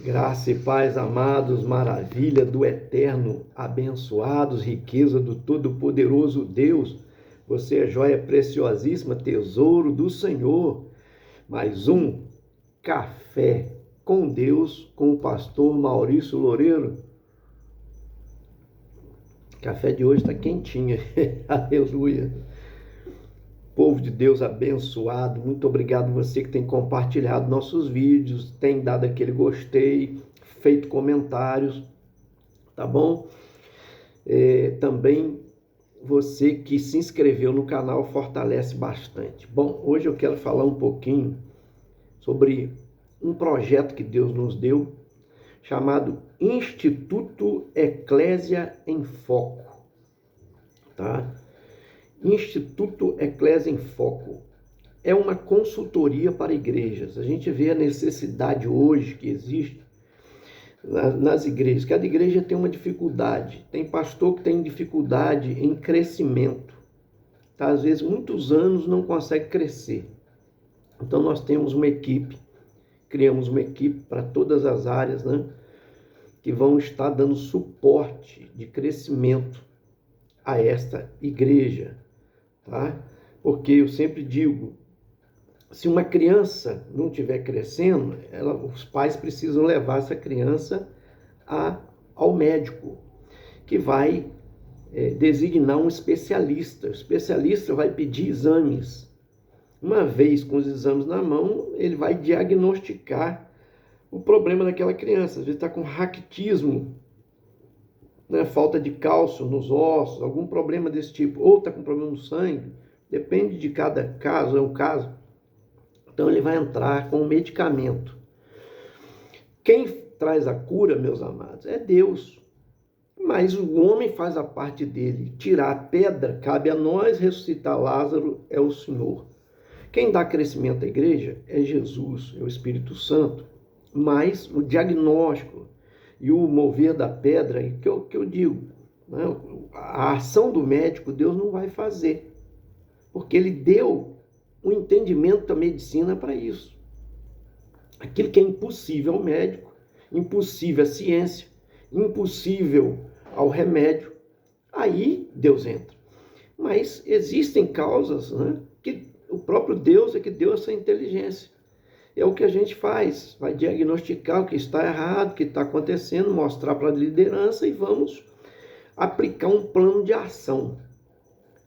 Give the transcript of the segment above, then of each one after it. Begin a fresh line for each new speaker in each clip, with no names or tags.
Graça e paz, amados, maravilha do eterno, abençoados, riqueza do todo-poderoso Deus. Você é joia preciosíssima, tesouro do Senhor. Mais um café com Deus, com o pastor Maurício Loureiro. O café de hoje está quentinho, aleluia. Povo de Deus abençoado, muito obrigado você que tem compartilhado nossos vídeos, tem dado aquele gostei, feito comentários, tá bom? Também você que se inscreveu no canal fortalece bastante. Bom, hoje eu quero falar um pouquinho sobre um projeto que Deus nos deu, chamado Instituto Eclésia em Foco, tá? Instituto Eclésia em Foco é uma consultoria para igrejas. A gente vê a necessidade hoje que existe nas igrejas. Cada igreja tem uma dificuldade. Tem pastor que tem dificuldade em crescimento. Tá? Às vezes, muitos anos não consegue crescer. Então, nós temos uma equipe, criamos uma equipe para todas as áreas, né? Que vão estar dando suporte de crescimento a esta igreja. Tá? Porque eu sempre digo, se uma criança não estiver crescendo, os pais precisam levar essa criança ao médico, que vai designar um especialista. O especialista vai pedir exames. Uma vez com os exames na mão, ele vai diagnosticar o problema daquela criança. Às vezes está com raquitismo, né, falta de cálcio nos ossos, algum problema desse tipo, ou está com problema no sangue, depende de cada caso, é o caso. Então ele vai entrar com um medicamento. Quem traz a cura, meus amados, é Deus. Mas o homem faz a parte dele. Tirar a pedra, cabe a nós, ressuscitar Lázaro, é o Senhor. Quem dá crescimento à igreja é Jesus, é o Espírito Santo. Mas o diagnóstico e o mover da pedra, que eu digo, né? A ação do médico Deus não vai fazer, porque ele deu um entendimento da medicina para isso. Aquilo que é impossível ao médico, impossível à ciência, impossível ao remédio, aí Deus entra. Mas existem causas, né, que o próprio Deus é que deu essa inteligência. É o que a gente faz, vai diagnosticar o que está errado, o que está acontecendo, mostrar para a liderança e vamos aplicar um plano de ação.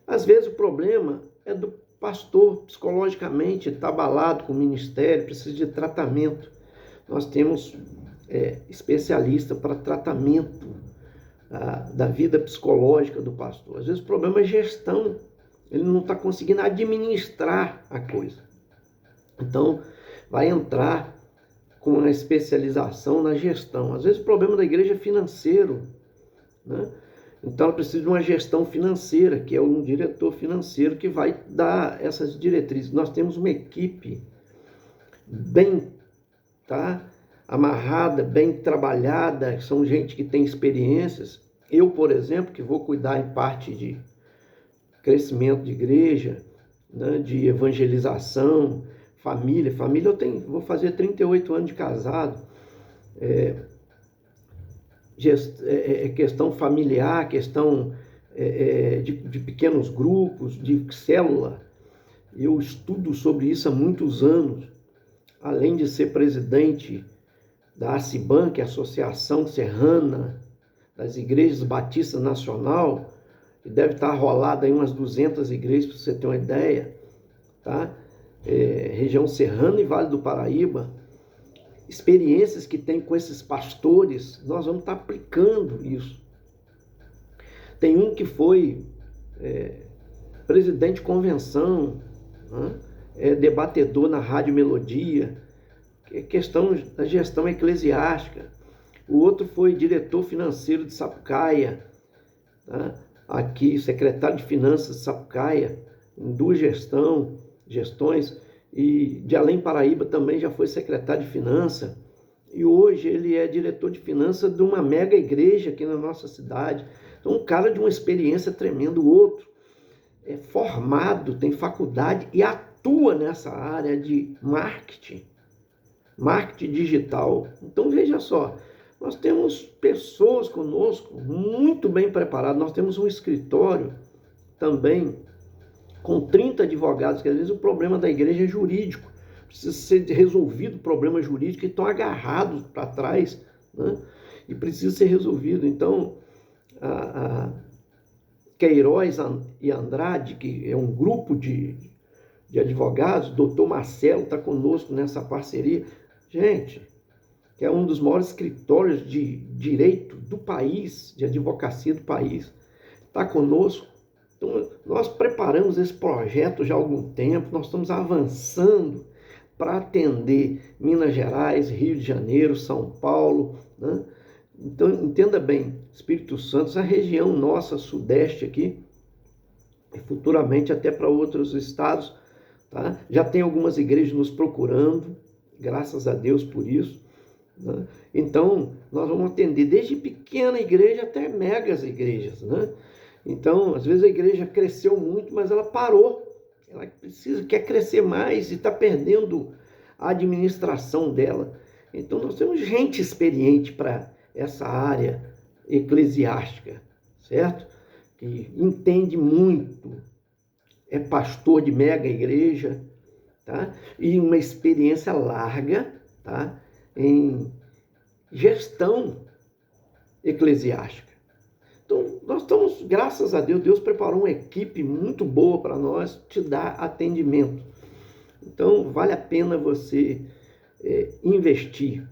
Às vezes o problema é do pastor, psicologicamente, está abalado com o ministério, precisa de tratamento. Nós temos especialista para tratamento da vida psicológica do pastor. Às vezes o problema é gestão, ele não está conseguindo administrar a coisa. Então, vai entrar com uma especialização na gestão. Às vezes o problema da igreja é financeiro, né? Então ela precisa de uma gestão financeira, que é um diretor financeiro que vai dar essas diretrizes. Nós temos uma equipe bem amarrada, bem trabalhada, são gente que tem experiências. Eu, por exemplo, que vou cuidar em parte de crescimento de igreja, né, de evangelização, família, vou fazer 38 anos de casado, questão familiar, questão de pequenos grupos, de célula. Eu estudo sobre isso há muitos anos, além de ser presidente da ACIBAN, que é a Associação Serrana das Igrejas Batistas Nacional, que deve estar rolada em umas 200 igrejas, para você ter uma ideia, tá? Região Serrana e Vale do Paraíba, experiências que tem com esses pastores, nós vamos estar aplicando isso. Tem um que foi presidente de convenção, né? Debatedor na Rádio Melodia, que é questão da gestão eclesiástica. O outro foi diretor financeiro de Sapucaia, tá? Aqui, secretário de Finanças de Sapucaia, em 2 gestões, e de Além Paraíba também já foi secretário de Finanças, e hoje ele é diretor de Finanças de uma mega igreja aqui na nossa cidade. Então, um cara de uma experiência tremenda. O outro é formado, tem faculdade e atua nessa área de marketing, marketing digital. Então veja só, nós temos pessoas conosco muito bem preparadas, nós temos um escritório também com 30 advogados, que às vezes o problema da igreja é jurídico, precisa ser resolvido o problema jurídico, e estão agarrados para trás, né? E precisa ser resolvido. Então, a Queiroz e Andrade, que é um grupo de advogados, doutor Marcelo está conosco nessa parceria. Gente, que é um dos maiores escritórios de direito do país, de advocacia do país, está conosco. Então, nós preparamos esse projeto já há algum tempo, nós estamos avançando para atender Minas Gerais, Rio de Janeiro, São Paulo, né? Então, entenda bem, Espírito Santo, essa região nossa, sudeste aqui, e futuramente até para outros estados, tá? Já tem algumas igrejas nos procurando, graças a Deus por isso, né? Então, nós vamos atender desde pequena igreja até megas igrejas, né? Então, às vezes a igreja cresceu muito, mas ela parou. Ela quer crescer mais e está perdendo a administração dela. Então, nós temos gente experiente para essa área eclesiástica, certo? Que entende muito, é pastor de mega igreja, tá? E uma experiência larga, tá? Em gestão eclesiástica. Então, nós estamos, graças a Deus, Deus preparou uma equipe muito boa para nós te dar atendimento. Então, vale a pena você investir,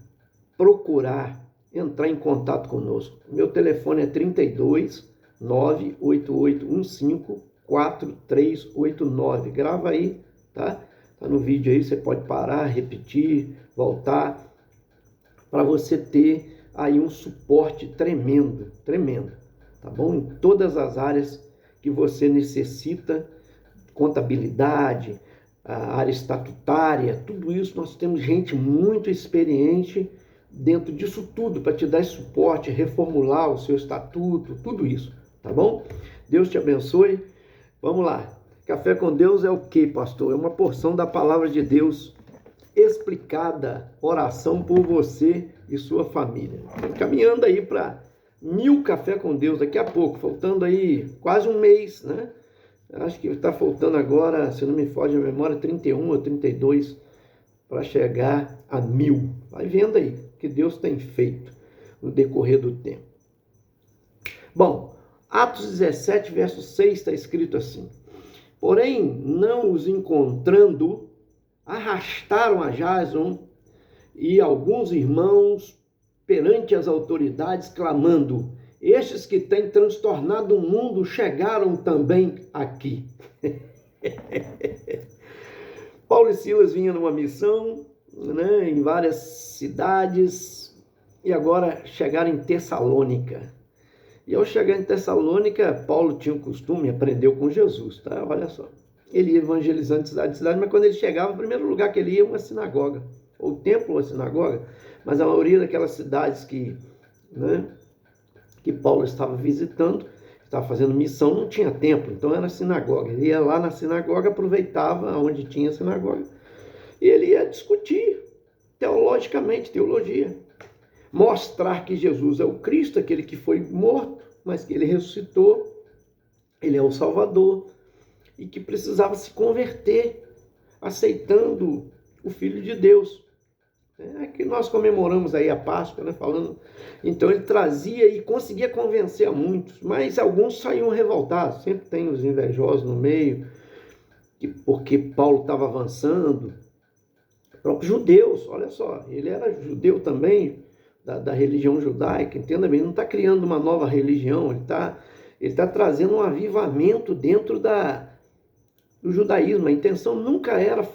procurar, entrar em contato conosco. Meu telefone é 32 98815 4389. Grava aí, tá? Tá no vídeo aí, você pode parar, repetir, voltar, para você ter aí um suporte tremendo, tá bom? Em todas as áreas que você necessita, contabilidade, a área estatutária, tudo isso, nós temos gente muito experiente dentro disso tudo, para te dar esse suporte, reformular o seu estatuto, tudo isso, tá bom? Deus te abençoe. Vamos lá. Café com Deus é o quê, pastor? É uma porção da palavra de Deus explicada, oração por você e sua família. Caminhando aí para 1000 Café com Deus daqui a pouco, faltando aí quase um mês, né? Acho que está faltando agora, se não me foge a memória, 31 ou 32 para chegar a 1000. Vai vendo aí o que Deus tem feito no decorrer do tempo. Bom, Atos 17, verso 6 está escrito assim: porém, não os encontrando, arrastaram a Jason e alguns irmãos perante as autoridades, clamando: estes que têm transtornado o mundo chegaram também aqui. Paulo e Silas vinham numa missão, né, em várias cidades, e agora chegaram em Tessalônica. E ao chegar em Tessalônica, Paulo tinha o costume, aprendeu com Jesus, tá? Olha só. Ele ia evangelizando de cidade em cidade, mas quando ele chegava, o primeiro lugar que ele ia uma sinagoga, ou templo ou sinagoga, mas a maioria daquelas cidades que Paulo estava visitando, estava fazendo missão, não tinha templo, então era sinagoga. Ele ia lá na sinagoga, aproveitava onde tinha sinagoga, e ele ia discutir teologicamente, teologia. Mostrar que Jesus é o Cristo, aquele que foi morto, mas que ele ressuscitou, ele é o Salvador, e que precisava se converter, aceitando o Filho de Deus. É que nós comemoramos aí a Páscoa, né, falando. Então ele trazia e conseguia convencer a muitos, mas alguns saíam revoltados. Sempre tem os invejosos no meio, porque Paulo estava avançando. Próprios judeus, olha só, ele era judeu também, da religião judaica, entenda bem, não está criando uma nova religião, ele tá trazendo um avivamento dentro do judaísmo. A intenção nunca era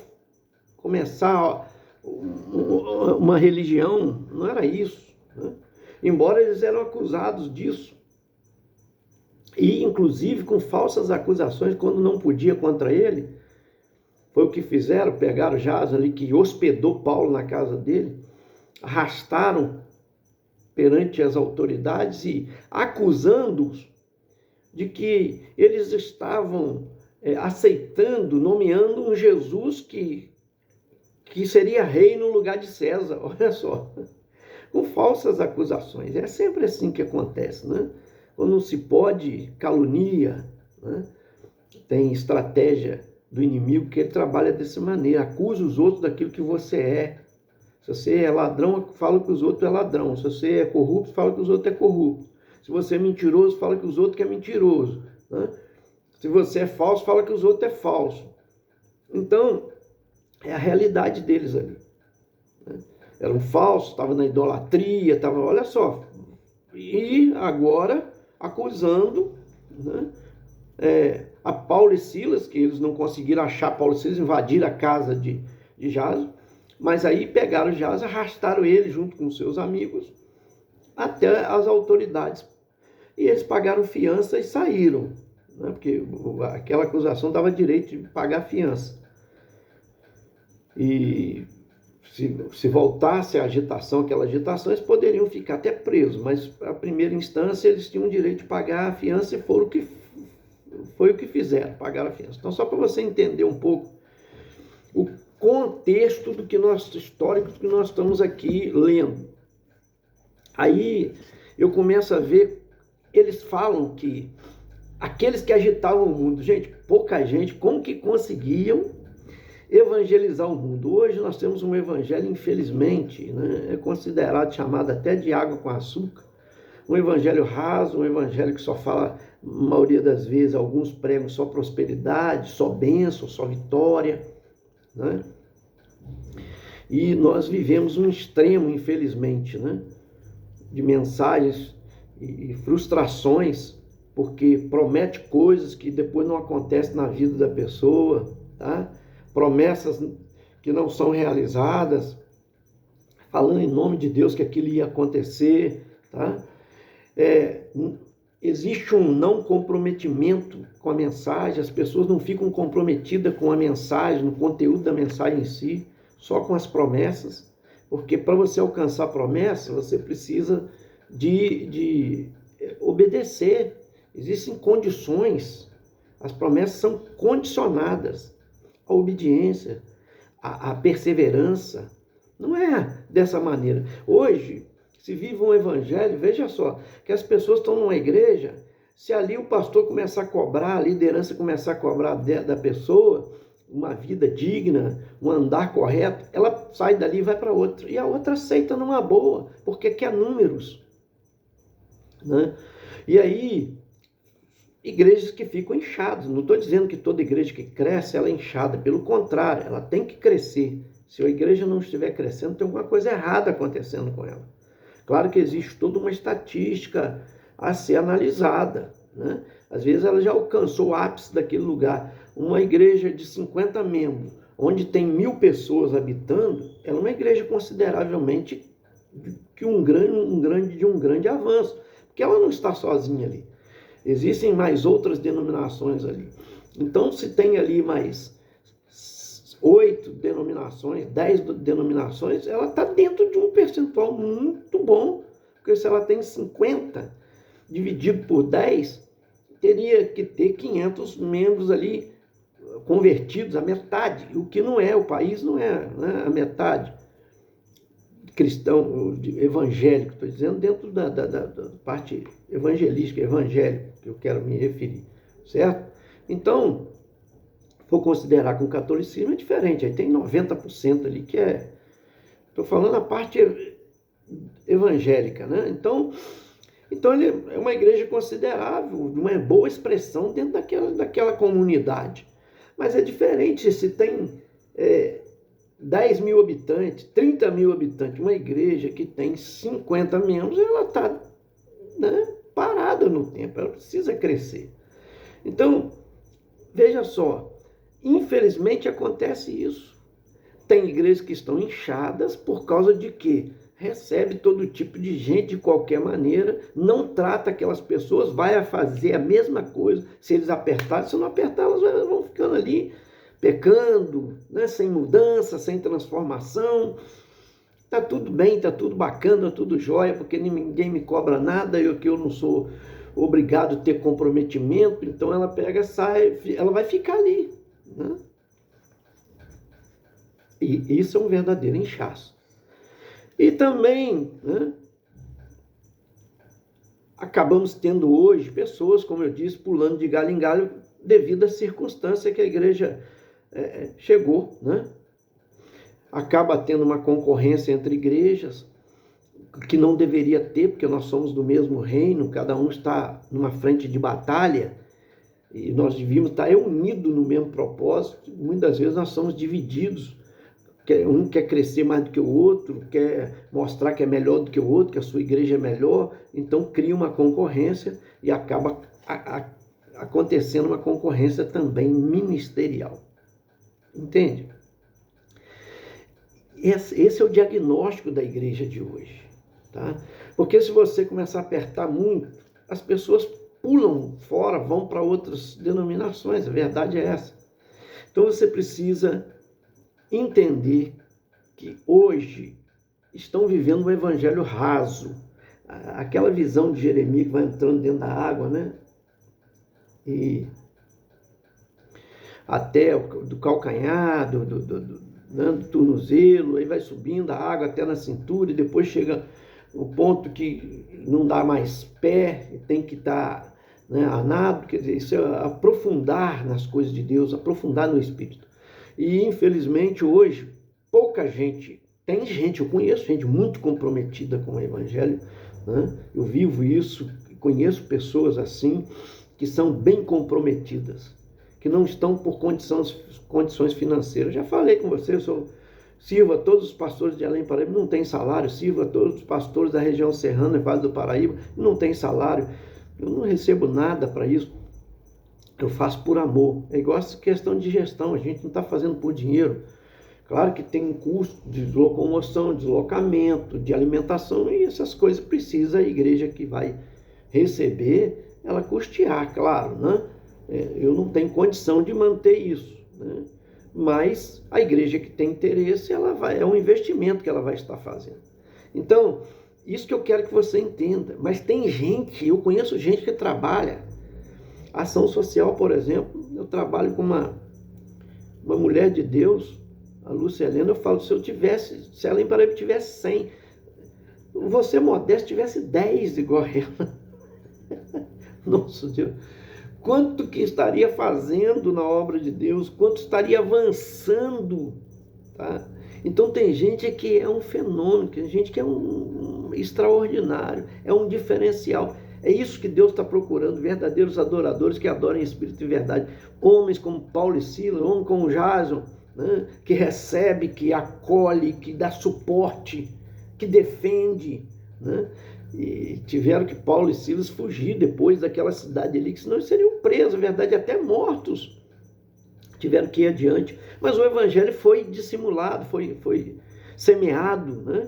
começar uma religião, não era isso, né? Embora eles eram acusados disso, e inclusive com falsas acusações quando não podia contra ele. Foi o que fizeram, pegaram Jason ali, que hospedou Paulo na casa dele, arrastaram perante as autoridades e acusando-os de que eles estavam aceitando, nomeando um Jesus que que seria rei no lugar de César, olha só, com falsas acusações. É sempre assim que acontece, né? Quando não se pode, calunia, né? Tem estratégia do inimigo que ele trabalha dessa maneira, acusa os outros daquilo que você é. Se você é ladrão, fala que os outros é ladrão. Se você é corrupto, fala que os outros é corrupto. Se você é mentiroso, fala que os outros que é mentiroso, né? Se você é falso, fala que os outros é falso. Então, é a realidade deles ali, né? Eram falsos, estavam na idolatria, estavam, olha só. E agora acusando, né, a Paulo e Silas, que eles não conseguiram achar Paulo e Silas, invadiram a casa de Jaso, mas aí pegaram Jaso, arrastaram ele junto com seus amigos até as autoridades. E eles pagaram fiança e saíram, né, porque aquela acusação dava direito de pagar fiança. E se voltasse a agitação, aquela agitação, eles poderiam ficar até presos, mas a primeira instância eles tinham o direito de pagar a fiança e foi o que fizeram, pagaram a fiança. Então, só para você entender um pouco o contexto do que histórico do que nós estamos aqui lendo. Aí eu começo a ver, eles falam que aqueles que agitavam o mundo, gente, pouca gente, como que conseguiam evangelizar o mundo? Hoje nós temos um evangelho, infelizmente, né, é considerado, chamado até de água com açúcar, um evangelho raso, um evangelho que só fala, a maioria das vezes, alguns pregam só prosperidade, só bênção, só vitória, né? E nós vivemos um extremo, infelizmente, né, de mensagens e frustrações, porque promete coisas que depois não acontecem na vida da pessoa, tá? Promessas que não são realizadas, falando em nome de Deus que aquilo ia acontecer, tá? Existe um não comprometimento com a mensagem, as pessoas não ficam comprometidas com a mensagem, no conteúdo da mensagem em si, só com as promessas, porque para você alcançar a promessa, você precisa de obedecer. Existem condições, as promessas são condicionadas. A obediência, a perseverança, não é dessa maneira. Hoje, se vive um evangelho, veja só, que as pessoas estão numa igreja, se ali o pastor começar a cobrar, a liderança começar a cobrar da pessoa, uma vida digna, um andar correto, ela sai dali e vai para outra. E a outra aceita numa boa, porque quer números, né? E aí, igrejas que ficam inchadas. Não estou dizendo que toda igreja que cresce, ela é inchada. Pelo contrário, ela tem que crescer. Se a igreja não estiver crescendo, tem alguma coisa errada acontecendo com ela. Claro que existe toda uma estatística a ser analisada, né? Às vezes ela já alcançou o ápice daquele lugar. Uma igreja de 50 membros, onde tem 1000 pessoas habitando, ela é uma igreja consideravelmente de um grande avanço, porque ela não está sozinha ali. Existem mais outras denominações ali. Então, se tem ali mais 8 denominações, 10 denominações, ela está dentro de um percentual muito bom, porque se ela tem 50 dividido por 10, teria que ter 500 membros ali convertidos, a metade, o que não é, o país não é, né, a metade cristão, evangélico, estou dizendo dentro da parte evangelística, evangélica, que eu quero me referir, certo? Então, vou considerar que o catolicismo é diferente, aí tem 90% ali que é, estou falando a parte evangélica, né? Então ele é uma igreja considerável, de uma boa expressão dentro daquela comunidade. Mas é diferente se tem 10 mil habitantes, 30 mil habitantes, uma igreja que tem 50 membros, ela está, né, parada no tempo, ela precisa crescer. Então, veja só, infelizmente acontece isso. Tem igrejas que estão inchadas por causa de quê? Recebe todo tipo de gente de qualquer maneira, não trata aquelas pessoas, vai fazer a mesma coisa. Se eles apertarem, se não apertar, elas vão ficando ali, pecando, né? Sem mudança, sem transformação. Tá tudo bem, tá tudo bacana, tudo jóia, porque ninguém me cobra nada, eu não sou obrigado a ter comprometimento, então ela pega, sai, ela vai ficar ali, né? E isso é um verdadeiro inchaço. E também, né, acabamos tendo hoje pessoas, como eu disse, pulando de galho em galho devido à circunstância que a igreja chegou, né? Acaba tendo uma concorrência entre igrejas, que não deveria ter, porque nós somos do mesmo reino, cada um está numa frente de batalha, e nós devíamos estar unidos no mesmo propósito. Muitas vezes nós somos divididos, um quer crescer mais do que o outro, quer mostrar que é melhor do que o outro, que a sua igreja é melhor, então cria uma concorrência e acaba acontecendo uma concorrência também ministerial. Entende? Esse é o diagnóstico da igreja de hoje. Tá? Porque se você começar a apertar muito, as pessoas pulam fora, vão para outras denominações, a verdade é essa. Então você precisa entender que hoje estão vivendo um evangelho raso, aquela visão de Jeremias que vai entrando dentro da água, né? E até do calcanhar, do tornozelo, aí vai subindo a água até na cintura e depois chega o ponto que não dá mais pé, tem que estar, né, a nado. Quer dizer, isso é aprofundar nas coisas de Deus, aprofundar no Espírito. E infelizmente hoje, pouca gente, eu conheço gente muito comprometida com o Evangelho, né? Eu vivo isso, conheço pessoas assim, que são bem comprometidas, que não estão por condições financeiras. Já falei com você, sirvo a todos os pastores de Além Paraíba, não tem salário, sirvo a todos os pastores da região serrana, Vale do Paraíba, não tem salário, eu não recebo nada para isso, eu faço por amor. É igual essa questão de gestão, a gente não está fazendo por dinheiro. Claro que tem um custo de locomoção, deslocamento, de alimentação, e essas coisas precisa a igreja que vai receber, ela custear, claro, né? Eu não tenho condição de manter isso, né? Mas a igreja que tem interesse, é um investimento que ela vai estar fazendo. Então, isso que eu quero que você entenda. Mas tem gente, eu conheço gente que trabalha. Ação social, por exemplo, eu trabalho com uma mulher de Deus, a Lúcia Helena. Eu falo, se ela em Paraíba tivesse 100, você modesto tivesse 10 igual a ela. Nossa Deus, quanto que estaria fazendo na obra de Deus, quanto estaria avançando, tá? Então tem gente que é um fenômeno, tem gente que é um extraordinário, é um diferencial. É isso que Deus está procurando, verdadeiros adoradores que adorem em espírito e verdade. Homens como Paulo e Silas, homem como Jason, né? Que recebe, que acolhe, que dá suporte, que defende, né? E tiveram que Paulo e Silas fugir depois daquela cidade ali, que senão eles seriam presos, na verdade, até mortos. Tiveram que ir adiante. Mas o evangelho foi dissimulado, foi semeado, né?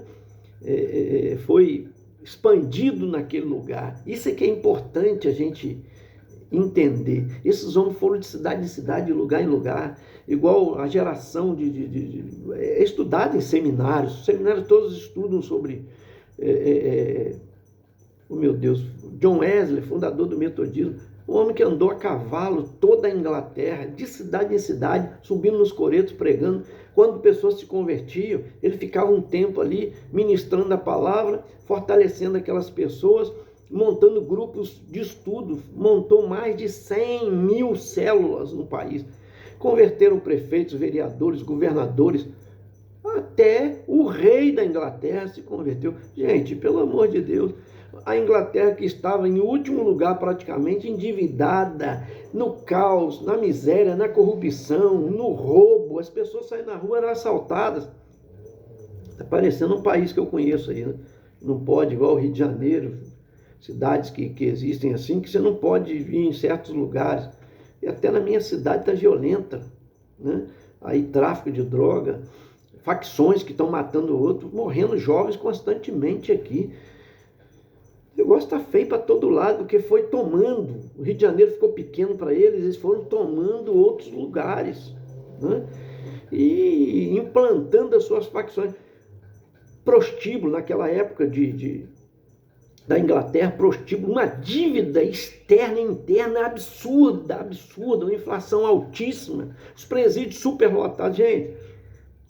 Foi expandido naquele lugar. Isso é que é importante a gente entender. Esses homens foram de cidade em cidade, de lugar em lugar, igual a geração é estudada em seminários. Os seminários todos estudam sobre... oh meu Deus, John Wesley, fundador do metodismo, um homem que andou a cavalo toda a Inglaterra, de cidade em cidade, subindo nos coretos, pregando. Quando pessoas se convertiam, ele ficava um tempo ali, ministrando a palavra, fortalecendo aquelas pessoas, montando grupos de estudo, montou mais de 100 mil células no país. Converteram prefeitos, vereadores, governadores, até o rei da Inglaterra se converteu. Gente, pelo amor de Deus, a Inglaterra, que estava em último lugar praticamente, endividada, no caos, na miséria, na corrupção, no roubo, as pessoas saíam na rua, eram assaltadas. Está parecendo um país que eu conheço aí, né? Não pode, igual o Rio de Janeiro, cidades que existem assim, que você não pode ir em certos lugares. E até na minha cidade está violenta, né? Aí tráfico de droga, facções que estão matando outros, morrendo jovens constantemente aqui. O negócio está feio para todo lado, porque foi tomando. O Rio de Janeiro ficou pequeno para eles, eles foram tomando outros lugares, né? E implantando as suas facções. Prostíbulo, naquela época da Inglaterra, prostíbulo, uma dívida externa e interna absurda, uma inflação altíssima, os presídios superlotados. Gente,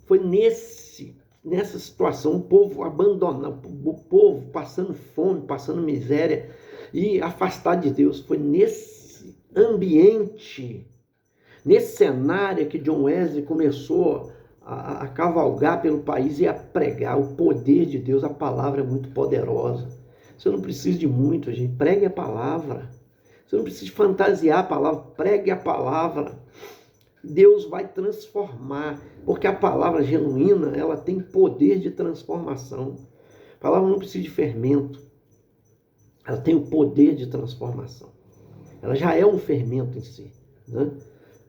Foi nessa situação, o povo abandonado, o povo passando fome, passando miséria e afastado de Deus. Foi nesse ambiente, nesse cenário que John Wesley começou a cavalgar pelo país e a pregar o poder de Deus. A palavra é muito poderosa. Você não precisa de muito, gente. Pregue a palavra. Você não precisa fantasiar a palavra. Pregue a palavra. Deus vai transformar, porque a palavra genuína, ela tem poder de transformação. A palavra não precisa de fermento. Ela tem o poder de transformação. Ela já é um fermento em si, né?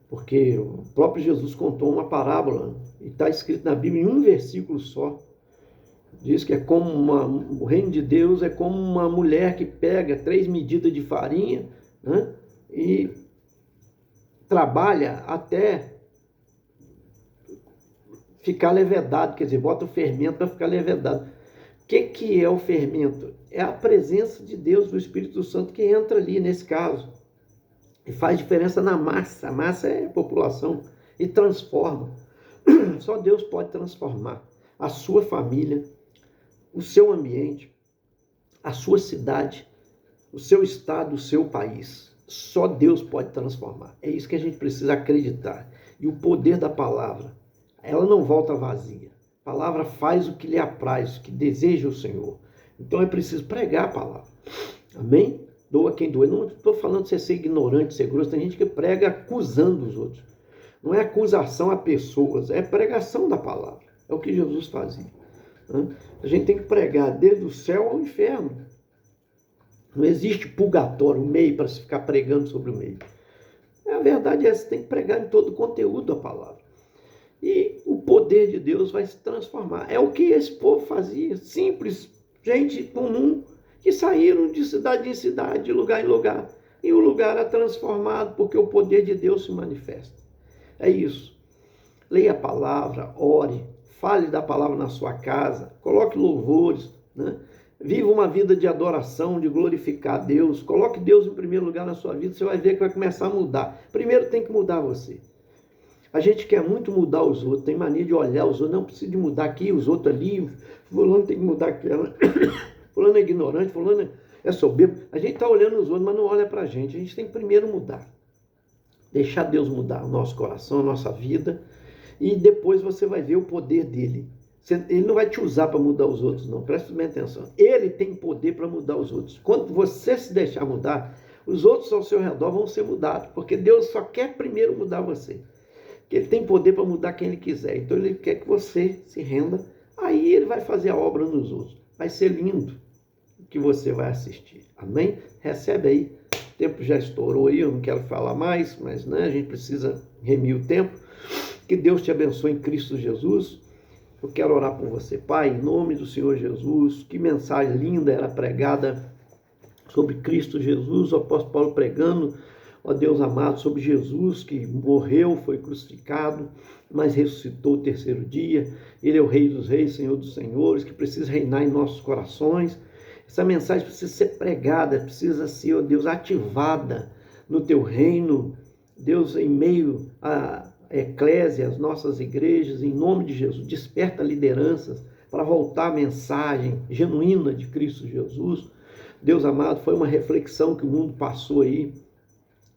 Porque o próprio Jesus contou uma parábola, e está escrito na Bíblia em um versículo só. Diz que é como o reino de Deus é como uma mulher que pega 3 medidas de farinha, né, e trabalha até ficar levedado, quer dizer, bota o fermento para ficar levedado. O que é o fermento? É a presença de Deus, do Espírito Santo, que entra ali nesse caso e faz diferença na massa. A massa é a população e transforma. Só Deus pode transformar a sua família, o seu ambiente, a sua cidade, o seu estado, o seu país. Só Deus pode transformar. É isso que a gente precisa acreditar. E o poder da palavra, ela não volta vazia. A palavra faz o que lhe apraz, o que deseja o Senhor. Então é preciso pregar a palavra. Amém? Doa quem doer. Não estou falando de você ser ignorante, ser grosso. Tem gente que prega acusando os outros. Não é acusação a pessoas, é pregação da palavra. É o que Jesus fazia. A gente tem que pregar desde o céu ao inferno. Não existe purgatório, meio para se ficar pregando sobre o meio. A verdade é que você tem que pregar em todo o conteúdo da palavra. E o poder de Deus vai se transformar. É o que esse povo fazia. Simples, gente comum, que saíram de cidade em cidade, de lugar em lugar. E o lugar é transformado porque o poder de Deus se manifesta. É isso. Leia a palavra, ore, fale da palavra na sua casa, coloque louvores, né? Viva uma vida de adoração, de glorificar a Deus. Coloque Deus em primeiro lugar na sua vida, você vai ver que vai começar a mudar. Primeiro tem que mudar você. A gente quer muito mudar os outros, tem mania de olhar os outros, não precisa de mudar aqui, os outros ali, fulano tem que mudar aquela, fulano é ignorante, fulano é soberbo. A gente está olhando os outros, mas não olha para a gente tem que primeiro mudar. Deixar Deus mudar o nosso coração, a nossa vida, e depois você vai ver o poder dele. Ele não vai te usar para mudar os outros, não. Presta bem atenção. Ele tem poder para mudar os outros. Quando você se deixar mudar, os outros ao seu redor vão ser mudados, porque Deus só quer primeiro mudar você. Porque ele tem poder para mudar quem ele quiser. Então ele quer que você se renda, aí ele vai fazer a obra nos outros. Vai ser lindo o que você vai assistir. Amém? Recebe aí. O tempo já estourou aí, eu não quero falar mais, mas né, a gente precisa remir o tempo. Que Deus te abençoe em Cristo Jesus. Eu quero orar por você, Pai, em nome do Senhor Jesus. Que mensagem linda era pregada sobre Cristo Jesus, o apóstolo Paulo pregando, ó Deus amado, sobre Jesus que morreu, foi crucificado, mas ressuscitou o terceiro dia. Ele é o Rei dos Reis, Senhor dos Senhores, que precisa reinar em nossos corações. Essa mensagem precisa ser pregada, precisa ser, ó Deus, ativada no teu reino, Deus, em meio a eclésia, as nossas igrejas, em nome de Jesus. Desperta lideranças para voltar a mensagem genuína de Cristo Jesus. Deus amado, foi uma reflexão que o mundo passou aí.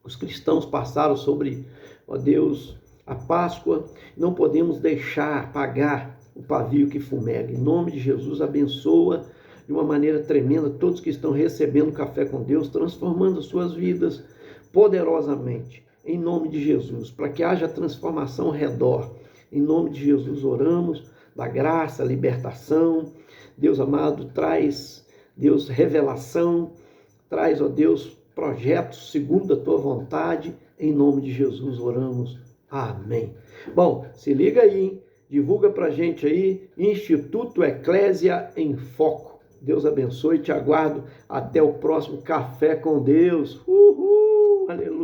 Os cristãos passaram sobre, ó Deus, a Páscoa. Não podemos deixar apagar o pavio que fumega. Em nome de Jesus, abençoa de uma maneira tremenda todos que estão recebendo café com Deus, transformando suas vidas poderosamente. Em nome de Jesus, para que haja transformação ao redor. Em nome de Jesus oramos, da graça, libertação. Deus amado, traz, Deus, revelação, traz, ó Deus, projetos segundo a tua vontade. Em nome de Jesus oramos. Amém. Bom, se liga aí, hein? Divulga pra gente aí, Instituto Eclésia em Foco. Deus abençoe, te aguardo até o próximo Café com Deus. Uhul, aleluia.